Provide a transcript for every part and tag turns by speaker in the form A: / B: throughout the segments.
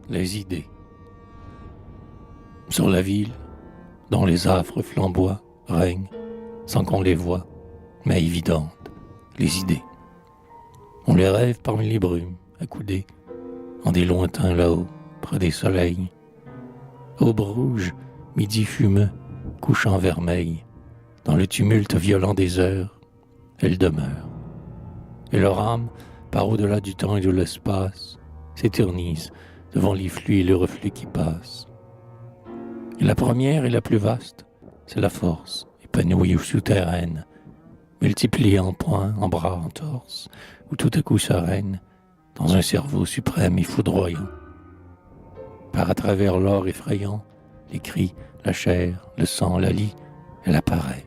A: les idées. Sur la ville, dont les affres flamboient, règnent, sans qu'on les voie, mais évidentes, les idées. On les rêve parmi les brumes, accoudées, en des lointains là-haut, près des soleils. Aube rouge, midi fumeux, couchant vermeil, dans le tumulte violent des heures, elles demeurent. Et leur âme, par au-delà du temps et de l'espace, s'éternise devant les flux et les reflets qui passent. Et la première et la plus vaste, c'est la force, épanouie ou souterraine, multipliée en poings, en bras, en torse, où tout à coup sereine, dans un cerveau suprême et foudroyant. Par à travers l'or effrayant, les cris, la chair, le sang, la lie, elle apparaît,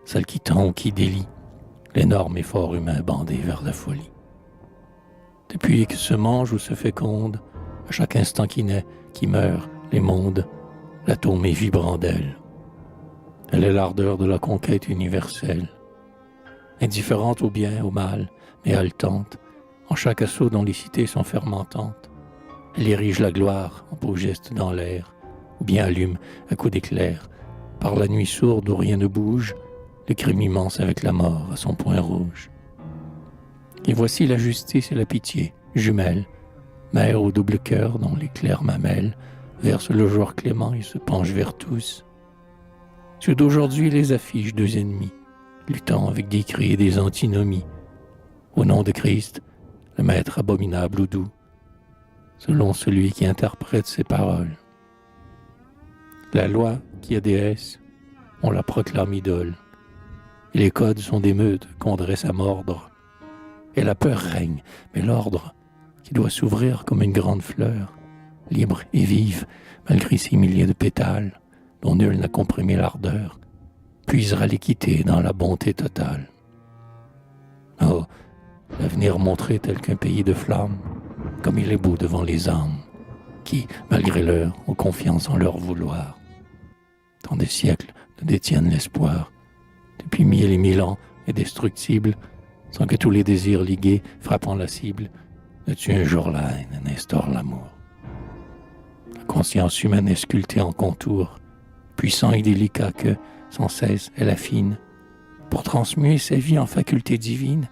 A: celle qui tend ou qui délie, l'énorme effort humain bandé vers la folie. Depuis que se mange ou se féconde, à chaque instant qui naît, qui meurt, les mondes, l'atome est vibrant d'elle. Elle est l'ardeur de la conquête universelle, indifférente au bien, au mal, mais haletante, en chaque assaut dont les cités sont fermentantes. Elle érige la gloire en beaux gestes dans l'air, ou bien allume, à coups d'éclair, par la nuit sourde où rien ne bouge, le crime immense avec la mort à son point rouge. Et voici la justice et la pitié, jumelles, mère au double cœur dont les claires mamelles versent le jour clément et se penchent vers tous. Ceux d'aujourd'hui les affichent deux ennemis, luttant avec des cris et des antinomies. Au nom de Christ, le maître abominable ou doux, selon celui qui interprète ses paroles. La loi qui a des S, on la proclame idole, et les codes sont des meutes qu'on dresse à mordre. Et la peur règne, mais l'ordre, qui doit s'ouvrir comme une grande fleur, libre et vive, malgré ses milliers de pétales, dont nul n'a comprimé l'ardeur, puisera l'équité dans la bonté totale. Oh, l'avenir montré tel qu'un pays de flammes, comme il est beau devant les âmes, qui, malgré l'heure, ont confiance en leur vouloir. Tant de siècles ne détiennent l'espoir, depuis 1000 et 1000 ans indestructible, sans que tous les désirs ligués, frappant la cible, ne tuent un jour la haine et n'instaurent l'amour. La conscience humaine est sculptée en contours, puissant et délicat que, sans cesse, elle affine, pour transmuer sa vie en faculté divine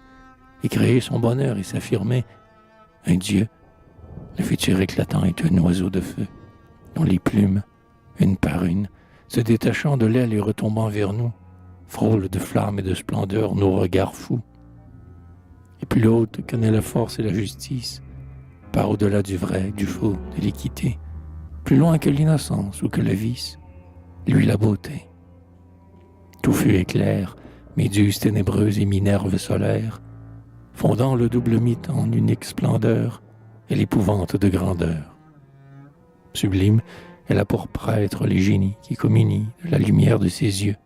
A: et créer son bonheur et s'affirmer un Dieu. Le futur éclatant est un oiseau de feu, dont les plumes, une par une, se détachant de l'aile et retombant vers nous, frôlent de flammes et de splendeur nos regards fous. Et plus haute que n'est la force et la justice, par au-delà du vrai, du faux, de l'équité, plus loin que l'innocence ou que le vice, lui la beauté. Tout fut éclair, méduse ténébreuse et minerve solaire, fondant le double mythe en unique splendeur et l'épouvante de grandeur. Sublime, elle a pour prêtre les génies qui communient de la lumière de ses yeux.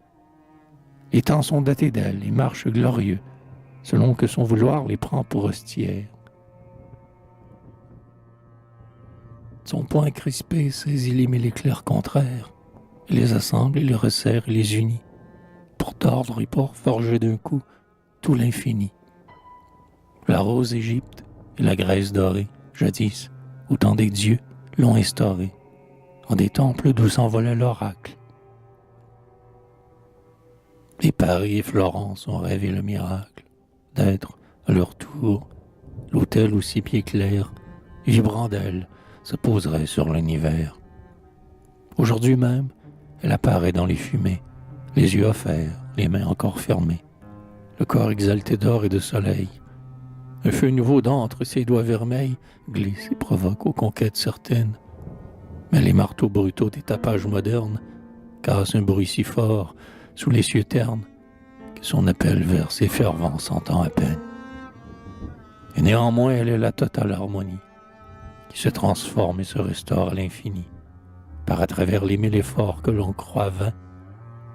A: Les temps sont datés d'elle et marchent glorieux, selon que son vouloir les prend pour hostières. Son poing crispé saisit les mille éclairs contraires, et les assemble et les resserre et les unit, pour tordre et pour forger d'un coup tout l'infini. La rose Égypte et la Grèce dorée, jadis, autant des dieux l'ont instaurée, en des temples d'où s'envolait l'oracle. Et Paris et Florence ont rêvé le miracle d'être, à leur tour, l'autel aux 6 pieds clairs, vibrant d'elle, se poserait sur l'univers. Aujourd'hui même, elle apparaît dans les fumées, les yeux offerts, les mains encore fermées, le corps exalté d'or et de soleil. Un feu nouveau d'entre ses doigts vermeils glisse et provoque aux conquêtes certaines. Mais les marteaux brutaux des tapages modernes cassent un bruit si fort sous les cieux ternes que son appel vers ses fervents s'entend à peine. Et néanmoins, elle est la totale harmonie qui se transforme et se restaure à l'infini. Par à travers les 1000 efforts que l'on croit vains,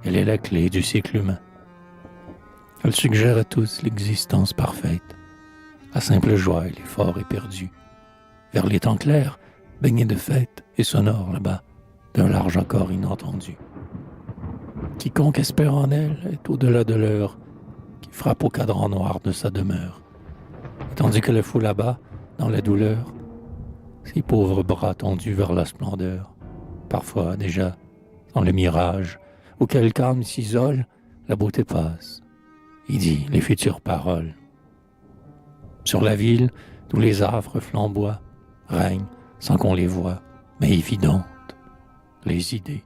A: elle est la clé du cycle humain. Elle suggère à tous l'existence parfaite, la simple joie et l'effort éperdu, vers les temps clairs, baignés de fêtes et sonores là-bas, d'un large accord inentendu. Quiconque espère en elle est au-delà de l'heure qui frappe au cadran noir de sa demeure. Et tandis que le fou là-bas, dans la douleur, ses pauvres bras tendus vers la splendeur, parfois déjà dans le mirage, auquel calme s'isole, la beauté passe. Il dit les futures paroles. Sur la ville, d'où les affres flamboient, règnent sans qu'on les voie, mais évidentes, les idées.